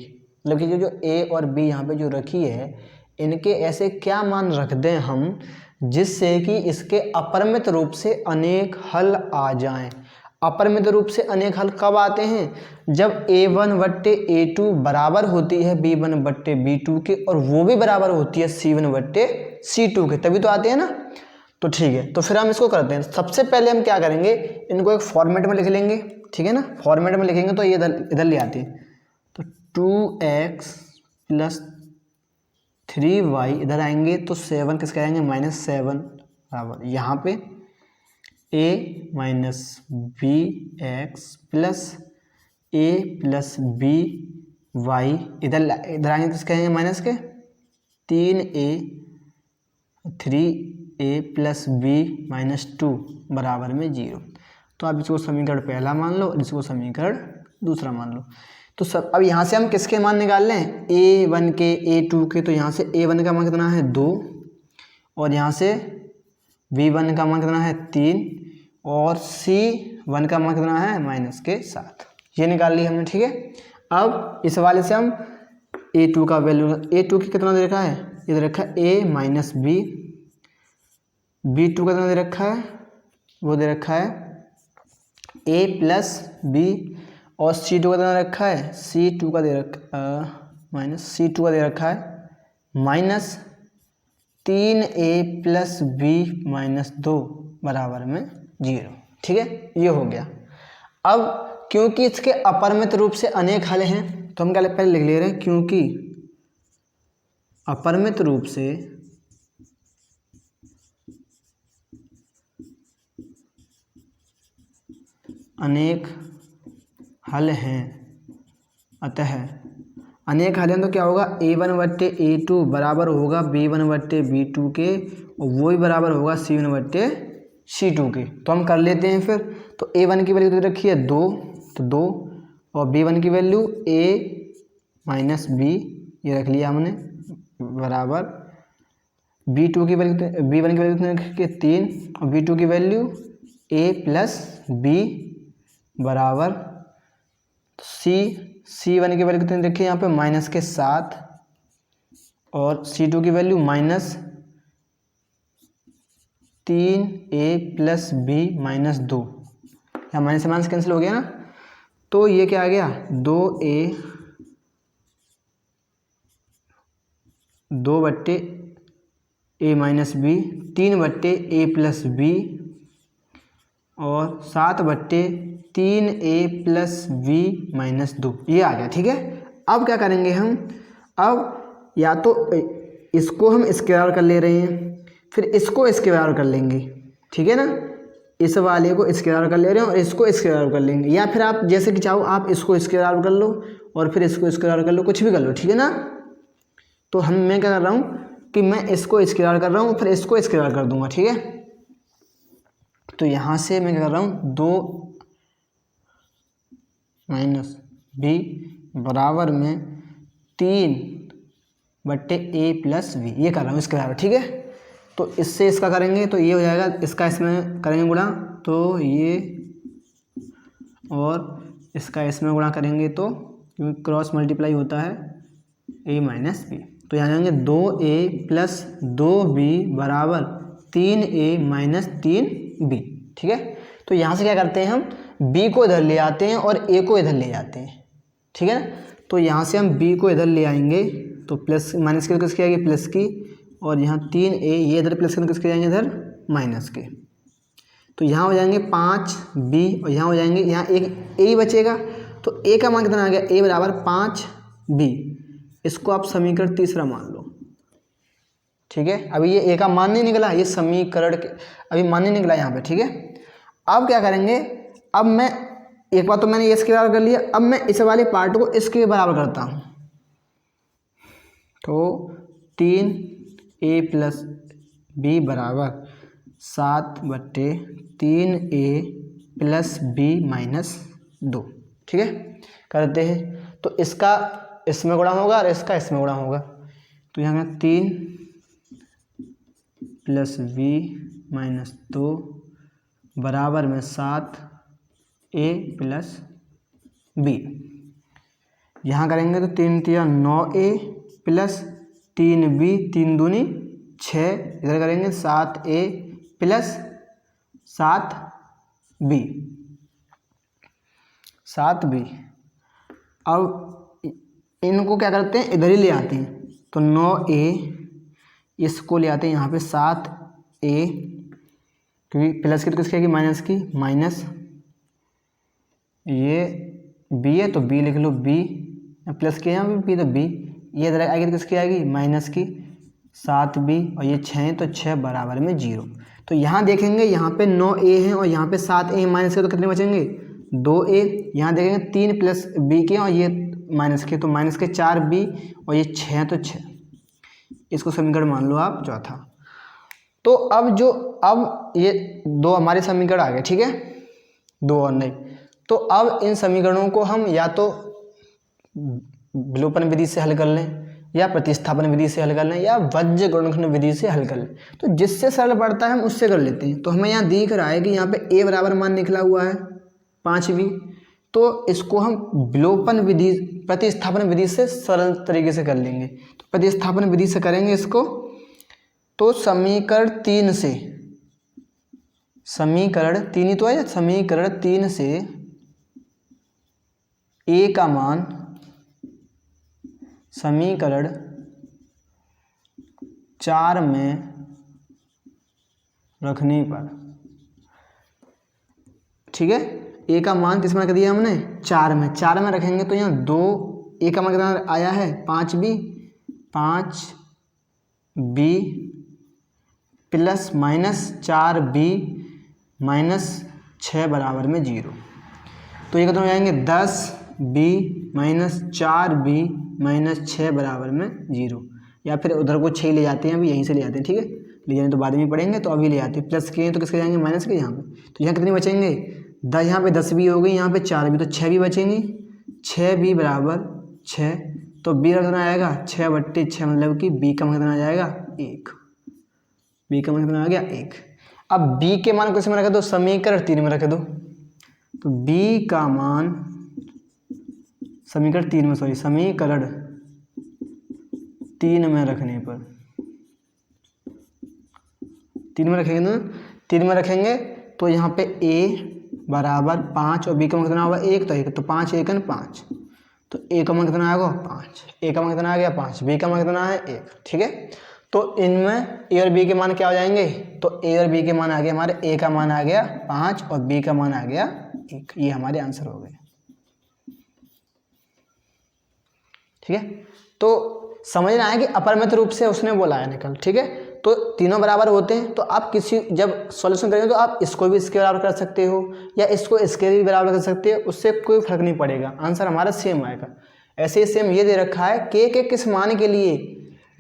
मतलब कि जो ए और बी यहाँ पे जो रखी है इनके ऐसे क्या मान रख दें हम जिससे कि इसके अपरिमित रूप से अनेक हल आ जाएं। अपरिमित रूप से अनेक हल कब आते हैं, जब a1/a2 बराबर होती है b1/b2 के और वो भी बराबर होती है c1/c2 के, तभी तो आते हैं ना। तो ठीक है, तो फिर हम इसको करते हैं। सबसे पहले हम क्या करेंगे, इनको एक फॉर्मेट में लिख लेंगे, ठीक है ना। फॉर्मेट में लिखेंगे तो ये इधर ले आती है, तो 2x + 3y इधर आएंगे तो 7 किसके आएंगे -7 बराबर यहाँ पे a - bx + a + by इधर आएंगे किसके आएंगे माइनस के 3a 3 ए प्लस बी माइनस 2 बराबर में 0। तो आप इसको समीकरण पहला मान लो और इसको समीकरण दूसरा मान लो। तो सब अब यहाँ से हम किसके मान निकाल लें, A1 के A2 के। तो यहाँ से A1 का मान कितना है 2 और यहाँ से B1 का मान कितना है 3 और C1 का मान कितना है -7। ये निकाल लिया हमने, ठीक है। अब इस वाले से हम A2 का वैल्यू, A2 की कितना दे रखा है, ये दे रखा है A माइनस बी। B2 का कितना दे रखा है, वो दे रखा है A प्लस बी। और C2 का कितना रखा है, C2 का दे रखा C2 का दे रखा है -3A प्लस बी माइनस 2 बराबर में 0, ठीक है। ये हो गया। अब क्योंकि इसके अपरिमित रूप से अनेक हल हैं तो हम क्या पहले लिख ले रहे हैं, क्योंकि अपरिमित रूप से अनेक हल हैं, अतः अनेक हल हैं तो क्या होगा, A1 बट्टे A2 बराबर होगा B1 बट्टे B2 के और वही बराबर होगा C1 बट्टे C2 के। तो हम कर लेते हैं फिर। तो A1 की वैल्यू तो रखी है 2, तो 2 और B1 की वैल्यू A माइनस बी, ये रख लिया हमने, बराबर B1 की वैल्यू रखी है 3 और B2 की वैल्यू A प्लस बी बराबर C1 की वैल्यू कितनी रखी है यहाँ पे -7 और C2 की value -3A plus B minus 2। यहाँ माइनस से माइनस कैंसिल हो गया ना, तो ये क्या आ गया 2 बट्टे A माइनस बी, 3 बट्टे A प्लस बी और 7 बट्टे 3A प्लस बी माइनस 2, ये आ गया, ठीक है। अब क्या करेंगे हम, अब या तो इसको हम इसके बराबर कर ले रहे हैं, फिर इसको इसके बराबर कर लेंगे, ठीक है ना। इस वाले को इसके बराबर कर ले रहे हैं और इसको इसके बराबर कर लेंगे, या फिर आप जैसे कि चाहो आप इसको इसके बराबर कर लो और फिर इसको इसके बराबर कर लो, कुछ भी कर लो, ठीक है ना। तो मैं क्या कर रहा हूँ कि मैं इसको इसके बराबर कर रहा हूँ, फिर इसको इसके बराबर कर दूंगा, ठीक है। तो यहाँ से मैं क्या कर रहा हूँ, 2 माइनस बी बराबर में 3 बट्टे A प्लस बी, ये कर रहा हूँ इसके बराबर, ठीक है। तो इससे इसका करेंगे तो ये हो जाएगा, इसका इसमें करेंगे गुणा तो ये, और इसका इसमें गुणा करेंगे तो क्योंकि क्रॉस मल्टीप्लाई होता है A माइनस बी। तो यहाँ जाएंगे 2A प्लस 2B बराबर 3A माइनस 3B, ठीक है। तो यहाँ से क्या करते हैं, हम B को इधर ले आते हैं और A को इधर ले जाते हैं, ठीक है ना। तो यहाँ से हम B को इधर ले आएंगे तो प्लस माइनस की किसकी आएगी, प्लस की, और यहाँ 3A, ये इधर प्लस के किसके जाएंगे, इधर माइनस के। तो यहाँ हो जाएंगे 5B और यहाँ हो जाएंगे, यहाँ एक A ही बचेगा। तो A का मान कितना आ गया, A बराबर 5B। इसको आप समीकरण तीसरा मान लो, ठीक है। अभी ये A का मान नहीं निकला, ये समीकरण के अभी मान नहीं निकला यहाँ पे, ठीक है। अब क्या करेंगे, अब मैं एक बार तो मैंने इसके बराबर कर लिया, अब मैं इस वाले पार्ट को इसके बराबर करता हूँ। तो 3A प्लस बी बराबर 7 बट्टे 3A प्लस बी माइनस 2, ठीक है। करते हैं तो इसका इसमें गुणा होगा और इसका इसमें गुणा होगा। तो यहाँ 3 प्लस बी माइनस 2 बराबर में 7A प्लस बी। यहाँ करेंगे तो 3 3 9A प्लस 3B, 3 दूनी 6, इधर करेंगे 7A प्लस 7B। अब इनको क्या करते हैं, इधर ही ले आते हैं। तो 9A इसको ले आते हैं यहाँ पे 7A, क्योंकि प्लस की तो किसकी आएगी, माइनस की, माइनस ये B है तो B लिख लो, B प्लस के यहाँ पे B तो B, ये इधर आएगी तो किसकी आएगी, माइनस की, 7B और ये 6 तो 6 बराबर में 0। तो यहाँ देखेंगे यहाँ पे 9A है और यहाँ पे 7A माइनस के, तो कितने बचेंगे 2A। यहाँ देखेंगे 3 प्लस B के और ये माइनस के, तो माइनस के 4B और ये 6 तो 6। इसको समीकरण मान लो आप चौथा। तो अब ये दो हमारे समीकरण आ गए, ठीक है, दो और नहीं। तो अब इन समीकरणों को हम या तो विलोपन विधि से हल कर लें, या प्रतिस्थापन विधि से हल कर लें, या वज्र गुणनखंड विधि से हल कर लें। तो जिससे सरल पड़ता है हम उससे कर लेते हैं। तो हमें यहाँ दिख रहा है कि यहाँ पे a बराबर मान निकला हुआ है 5b, तो इसको हम विलोपन विधि प्रतिस्थापन विधि से सरल तरीके से कर लेंगे। तो प्रतिस्थापन विधि से करेंगे इसको, तो समीकरण 3 से, समीकरण 3 ही तो है, समीकरण 3 से a का मान समीकरण 4 में रखने पर, ठीक है, a का मान किस में रख दिया हमने 4 में रखेंगे। तो यहाँ 2 a का मान कितना आया है 5b plus minus 4b minus 6 बराबर में 0। तो ये कितना हो जाएंगे 10b माइनस 4b माइनस 6 बराबर में 0, या फिर उधर को 6 ले जाते हैं, अभी यहीं से ले जाते हैं, ठीक है, ले जाने तो बाद में पढ़ेंगे, तो अभी ले जाते हैं। प्लस किए तो किसके जाएंगे माइनस के यहाँ पे, तो यहाँ कितनी बचेंगे 10, यहाँ पे 10 भी हो गई, यहाँ पे 4 भी, तो 6 भी बचेंगी, 6b बराबर 6। तो b का कितना आएगा 6/6, मतलब कि b का मान कितना आ जाएगा 1, b का मान कितना आ गया 1। अब b के मान को इसमें रख दो, समीकरण 3 में रख दो। तो b का मान समीकरण 3 में रखने पर, 3 में रखेंगे ना, 3 में रखेंगे तो यहाँ पे a बराबर 5 और b का मान कितना होगा 1, तो 1, तो 5 1 5, तो a का मान कितना आएगा 5, a का मान कितना आ गया 5, b का मान कितना है 1, ठीक है। तो इनमें a और b के मान क्या हो जाएंगे, तो a और b के मान आ गए हमारे, a का मान आ गया 5 और b का मान आ गया 1, ये हमारे आंसर हो गए, ठीक है। तो समझना है कि अपरिमित रूप से उसने बोला है निकल, ठीक है। तो तीनों बराबर होते हैं, तो आप किसी जब सॉल्यूशन करेंगे तो आप इसको भी इसके बराबर कर सकते हो, या इसको इसके भी बराबर कर सकते हो, उससे कोई फर्क नहीं पड़ेगा, आंसर हमारा सेम आएगा। ऐसे ही सेम ये दे रखा है k के किस मान के लिए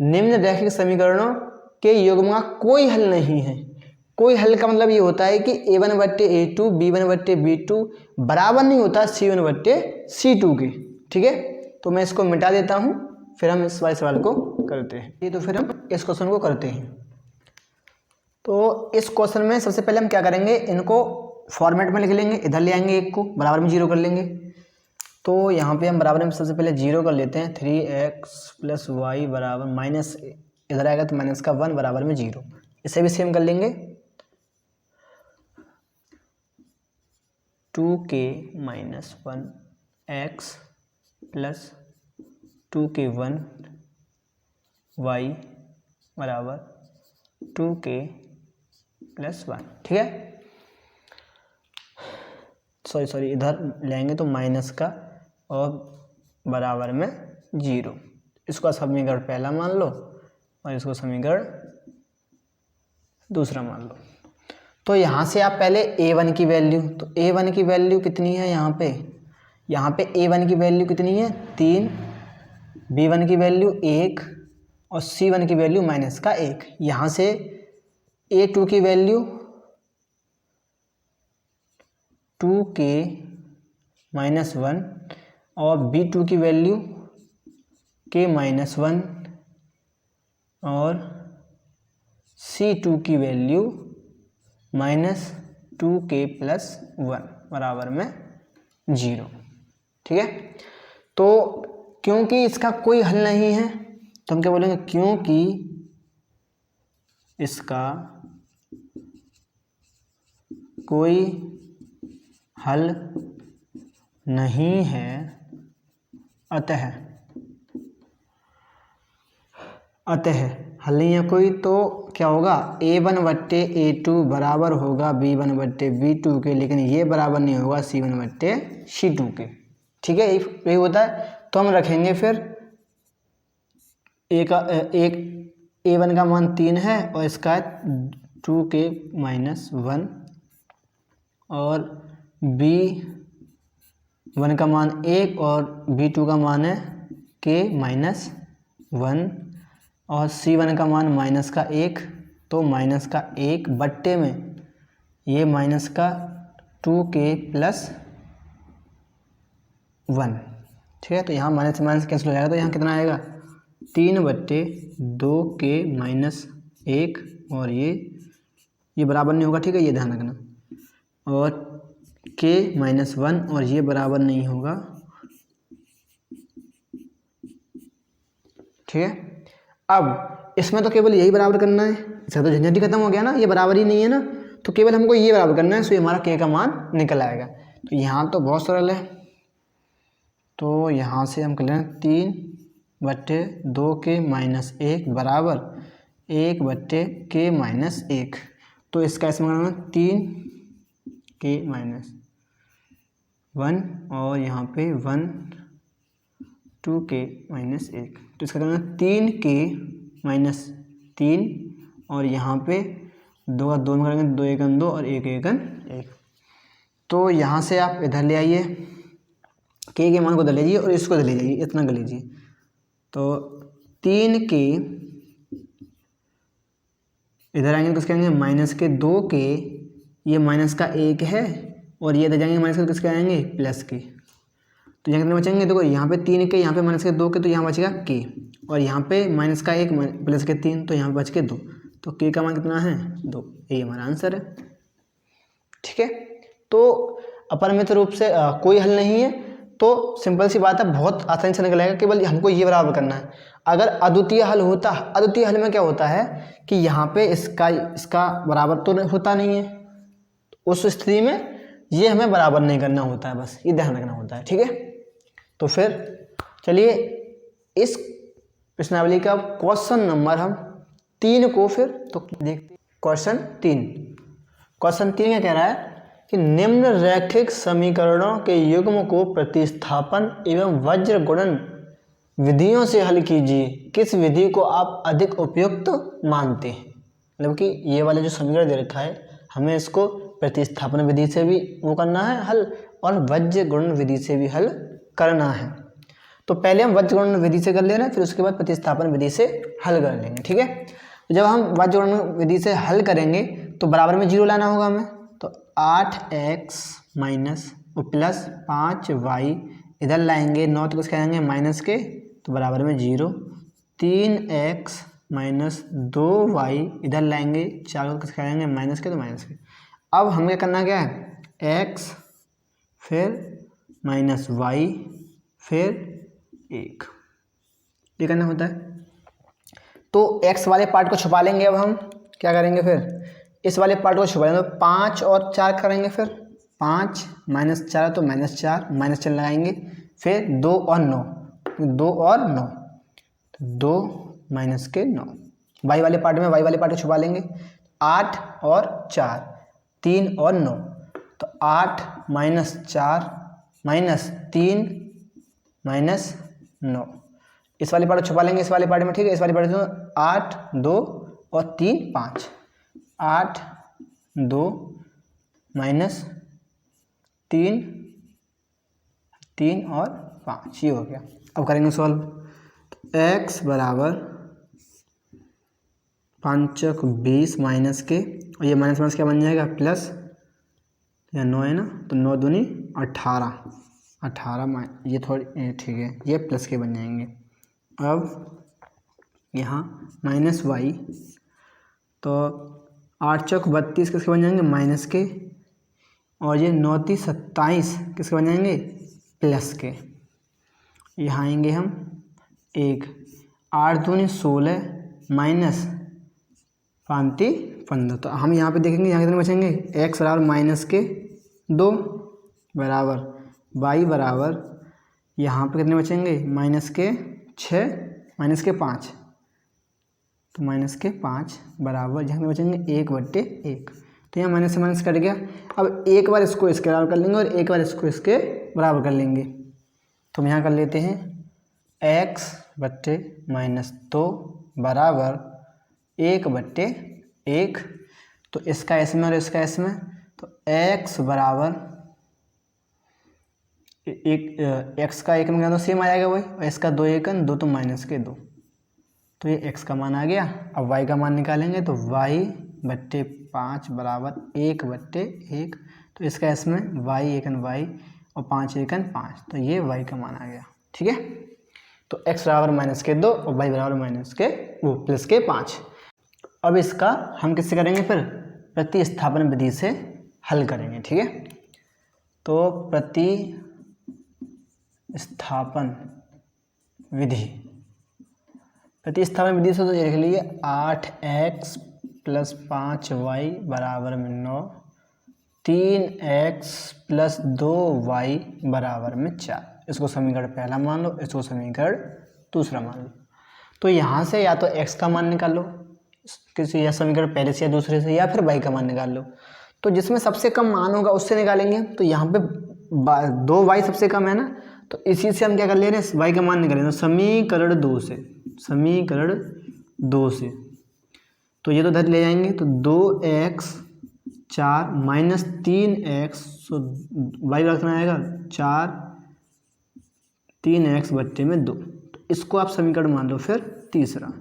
निम्न रैखिक समीकरणों के युग्म का कोई हल नहीं है। कोई हल का मतलब ये होता है कि a1/a2 b1/b2 बराबर नहीं होता c1/c2 के, ठीक है। तो मैं इसको मिटा देता हूँ, फिर हम इस वाले सवाल को करते हैं। ये तो फिर हम इस क्वेश्चन को करते हैं। तो इस क्वेश्चन में सबसे पहले हम क्या करेंगे, इनको फॉर्मेट में लिख लेंगे, इधर ले आएंगे, एक को बराबर में 0 कर लेंगे। तो यहाँ पे हम बराबर में सबसे पहले 0 कर लेते हैं, 3x + y बराबर माइनस, इधर आएगा तो माइनस का 1 बराबर में 0। इसे भी सेम कर लेंगे, 2k - 1 x + 2k 1 y बराबर 2k + 1, ठीक है। सॉरी इधर लेंगे तो माइनस का और बराबर में 0। इसको समीकरण पहला मान लो और इसको समीकरण दूसरा मान लो। तो यहाँ से आप पहले a1 की वैल्यू, तो a1 की वैल्यू कितनी है यहाँ पे a1 की वैल्यू कितनी है 3, b1 की वैल्यू 1 और c1 की वैल्यू -1। यहाँ से a2 की वैल्यू 2k - 1 और b2 की वैल्यू k - 1 और c2 की वैल्यू -2k + 1 बराबर में 0, ठीक है। तो क्योंकि इसका कोई हल नहीं है तो हम क्या बोलेंगे, क्योंकि इसका कोई हल नहीं है, अतः हल नहीं है कोई, तो क्या होगा a1/a2 बराबर होगा b1/b2 के, लेकिन ये बराबर नहीं होगा c1/c2 के, ठीक है। यही होता है। तो हम रखेंगे फिर a1 का मान 3 है और इसका 2k - 1 और b1 का मान 1 और b2 का मान है k - 1 और c1 का मान -1 तो माइनस का 1 बट्टे में ये माइनस का 2k + 1, ठीक है। तो यहाँ माइनस से माइनस कैंसिल हो जाएगा, तो यहाँ कितना आएगा 3/2k - 1 और ये बराबर नहीं होगा, ठीक है, ये ध्यान रखना। और k - 1 और ये बराबर नहीं होगा, ठीक है। अब इसमें तो केवल यही बराबर करना है, इसका तो झंझट ही खत्म हो गया ना, ये बराबर ही नहीं है ना, तो केवल हमको ये बराबर करना है, सो हमारा k का मान निकल आएगा। तो यहाँ तो बहुत सरल है, तो यहाँ से हम कर लें 3/2k - 1 बराबर 1/k - 1। तो इसका इसमें करना 3k - 1 और यहाँ पे 2k - 1। तो इसका करना 3k - 3 और यहाँ पे 2 में करेंगे, 2 × 1 = 2 और 1 × 1 = 1। तो यहाँ से आप इधर ले आइए, k के मान को इधर ले जाइए और इसको इधर ले जाइए, इतना कर लीजिए। तो 3k इधर आएंगे तो किसके आएंगे -2k, ये माइनस का 1 है और ये इधर जाएंगे माइनस के, किसके आएंगे +k। तो यहाँ कितने बचेंगे, देखो यहाँ पे 3k, यहाँ पे -2k, तो यहाँ बचेगा k और यहाँ पे माइनस का 1 + के 3, तो यहाँ पे बच के 2, तो k का मान कितना है 2। ये हमारा आंसर है, ठीक है। तो अपरिमित रूप से कोई हल नहीं है, तो सिंपल सी बात है, बहुत आसानी से निकल आएगा, केवल हमको ये बराबर करना है। अगर अद्वितीय हल होता, अद्वितीय हल में क्या होता है कि यहाँ पे इसका बराबर तो होता नहीं है, उस स्थिति में ये हमें बराबर नहीं करना होता है, बस ये ध्यान रखना होता है, ठीक है। तो फिर चलिए इस प्रश्नावली का क्वेश्चन नंबर हम 3 को फिर तो देखते। क्वेश्चन 3 क्या कह रहा है कि निम्न रैखिक समीकरणों के युग्म को प्रतिस्थापन एवं वज्र गुणन विधियों से हल कीजिए, किस विधि को आप अधिक उपयुक्त मानते हैं। मतलब कि ये वाला जो समीकरण दे रखा है, हमें इसको प्रतिस्थापन विधि से भी वो करना है हल और वज्र गुणन विधि से भी हल करना है। तो पहले हम वज्र गुणन विधि से कर ले रहे हैं, फिर उसके बाद प्रतिस्थापन विधि से हल कर लेंगे, ठीक है। तो जब हम वज्र गुणन विधि से हल करेंगे तो बराबर में 0 लाना होगा हमें, तो 8x + 5y इधर लाएंगे, 9 तो किसके आएंगे माइनस के, तो बराबर में 0। 3x - 2y इधर लाएंगे, 4 को किसके आएंगे माइनस के, तो माइनस के। अब हमें करना क्या है, x फिर -y फिर 1, ये करना होता है। तो x वाले पार्ट को छुपा लेंगे। अब हम क्या करेंगे, फिर इस वाले पार्ट को छुपा लेंगे, तो 5 और 4 करेंगे, फिर 5 - 4 तो -4 माइनस चिन्ह लगाएंगे, फिर 2 और 9, 2 और 9, 2 माइनस के 9। y वाले पार्ट में y वाले पार्ट को छुपा लेंगे, 8 और 4, 3 और 9, तो 8 - 4 -3 -9, इस वाले पार्ट को छुपा लेंगे इस वाले पार्ट में, ठीक है। इस वाले पार्ट में 8 2 और 3 5, 8 2 -3 और 5, ये हो गया। अब करेंगे सॉल्व, x बराबर 5 × 20 माइनस के, और ये माइनस क्या बन जाएगा प्लस, या 9 है ना, तो 9 दूनी 18, ये थोड़ी ठीक है, ये प्लस के बन जाएंगे। अब यहाँ -y, तो 8 चौक 32 किसके बन जाएंगे माइनस के, और ये 9 × 27 किसके बन जाएंगे प्लस के। यहाँ आएंगे हम 1, 8 दूनी 16 माइनस 5 15, तो हम यहाँ पे देखेंगे यहाँ कितने बचेंगे, x बराबर -2 बराबर y बराबर यहाँ पे कितने बचेंगे -6 -5, तो -5 बराबर यहाँ कितने बचेंगे 1/1, तो यहाँ माइनस से माइनस कट गया। अब एक बार इसको इसके बराबर कर लेंगे और एक बार इसको इसके बराबर कर लेंगे, तो हम यहाँ कर लेते हैं x/-2 बराबर 1/1, तो इसका इसमें और इसका इसमें, तो x बराबर x का 1 में क्या, तो सेम आ जाएगा वही, और इसका 2 × 1 = 2, तो -2, तो ये x का मान आ गया। अब y का मान निकालेंगे तो y/5 बराबर 1/1। तो इसका इसमें y एकन y और 5 एकन 5, तो ये y का मान आ गया। ठीक है, तो x बराबर -2 और y बराबर +5। अब इसका हम किससे करेंगे, फिर प्रतिस्थापन विधि से हल करेंगे। ठीक है, तो प्रतिस्थापन विधि से तो ये लिख लीजिए 8x + 5y बराबर 9, 3x + 2y बराबर 4। इसको समीकरण पहला मान लो, इसको समीकरण दूसरा मान लो। तो यहाँ से या तो x का मान निकाल लो किसी या समीकरण पहले से या दूसरे से, या फिर y का मान निकाल लो। तो जिसमें सबसे कम मान होगा उससे निकालेंगे। तो यहाँ पे 2y सबसे कम है ना, तो इसी से हम क्या कर ले रहे हैं, y का मान निकालेंगे। तो समीकरण 2 से तो ये तो इधर ले जाएंगे, तो 2x 4 -3x, तो y रखना आएगा 4 3x/2। तो इसको आप समीकरण मान लो फिर तीसरा।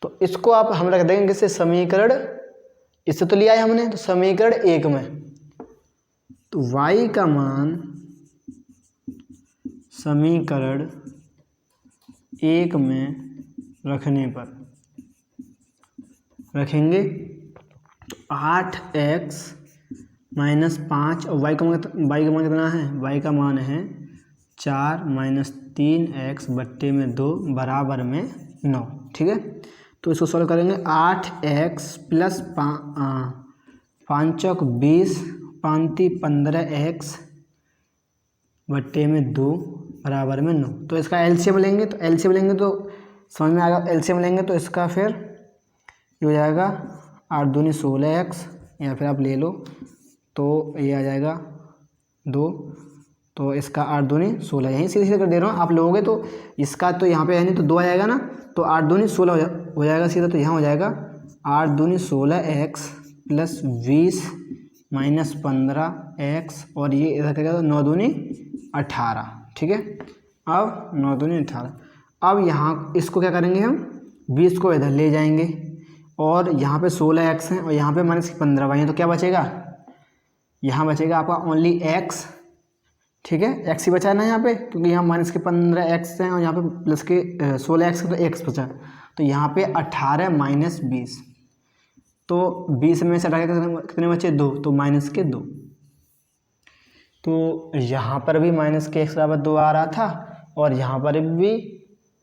तो इसको आप हम रख देंगे किससे, समीकरण, इससे तो लिया है हमने, तो समीकरण 1 में। तो y का मान समीकरण 1 में रखने पर रखेंगे 8x - 5 और y का मान कितना है, y का मान है 4 - 3x/2 बराबर में 9। ठीक है, तो इसको सॉल्व करेंगे। 8x + 5 × 20 5 × 15x/2 बराबर में 9। तो इसका एलसीएम लेंगे, तो समझ में आएगा। एलसीएम लेंगे तो इसका फिर ये हो जाएगा 8 दूनी 16x, या फिर आप ले लो तो ये आ जाएगा 2। तो इसका 8 दूनी 16, यहीं सीधे कर दे रहा हूँ, आप लोगोगे तो इसका तो यहाँ पे है नहीं, तो 2 आ जाएगा ना, तो 8 दूनी 16 हो जाएगा सीधा। तो यहाँ हो जाएगा 8 दूनी 16x + 20 - 15x, और ये इधर क्या 9 दूनी 18। ठीक है, अब 9 दूनी 18। अब यहाँ इसको क्या करेंगे, हम 20 को इधर ले जाएंगे, और यहाँ पे 16x है और यहाँ पे -15y है, तो क्या बचेगा, यहाँ बचेगा आपका ओनली x। ठीक है, x ही बचा है ना यहाँ पे, क्योंकि यहाँ -15x है और यहाँ पे +16x है, तो x बचा। तो यहाँ पे 18 - 20, तो 20 में से 18 कितने बचे, 2, तो -2। तो यहाँ पर भी -x बराबर 2 आ रहा था, और यहाँ पर भी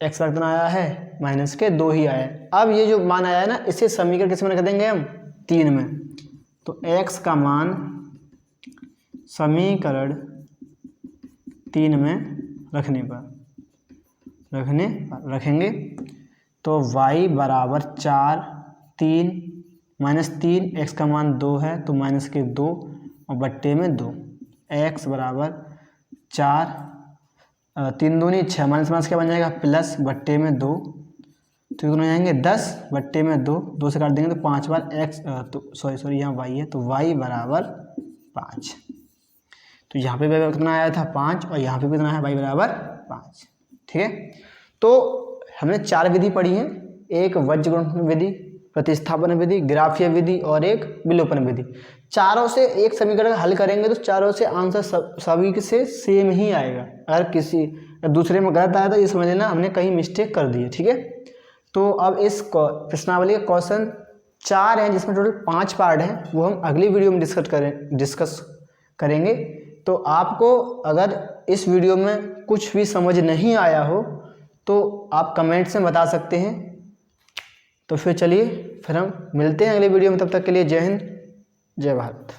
x बराबर कितना आया है, -2 ही आया है। अब ये जो मान आया है ना, इसे समीकरण किस में रख देंगे हम, 3 में। तो x का मान समीकरण 3 में रखेंगे। तो y बराबर 4 3 -3, x का मान 2 है तो -2 और बट्टे में 2, x बराबर 4 3 दूनी 6, माइनस क्या बन जाएगा, प्लस बट्टे में 2, तो कितने हो जाएंगे 10 बट्टे में 2 से काट देंगे तो 5 बार x, तो सॉरी यहाँ y है, तो y बराबर 5। तो यहाँ पे कितना आया था 5, और यहाँ पे कितना है y बराबर 5। ठीक है, तो हमने 4 विधि पढ़ी है, एक वज्रगुणन विधि, प्रतिस्थापन विधि, ग्राफीय विधि और एक विलोपन विधि। चारों से एक समीकरण हल करेंगे तो चारों से आंसर सभी से सेम ही आएगा। अगर किसी दूसरे में गलत आया तो ये समझ लेना हमने कहीं मिस्टेक कर दी है। ठीक है, तो अब इस प्रश्नावली का क्वेश्चन 4 हैं, जिसमें टोटल 5 पार्ट हैं, वो हम अगली वीडियो में डिस्कस करेंगे। तो आपको अगर इस वीडियो में कुछ भी समझ नहीं आया हो तो आप कमेंट्स में बता सकते हैं। तो फिर चलिए, फिर हम मिलते हैं अगले वीडियो में। तब तक के लिए जय हिंद, जय भारत।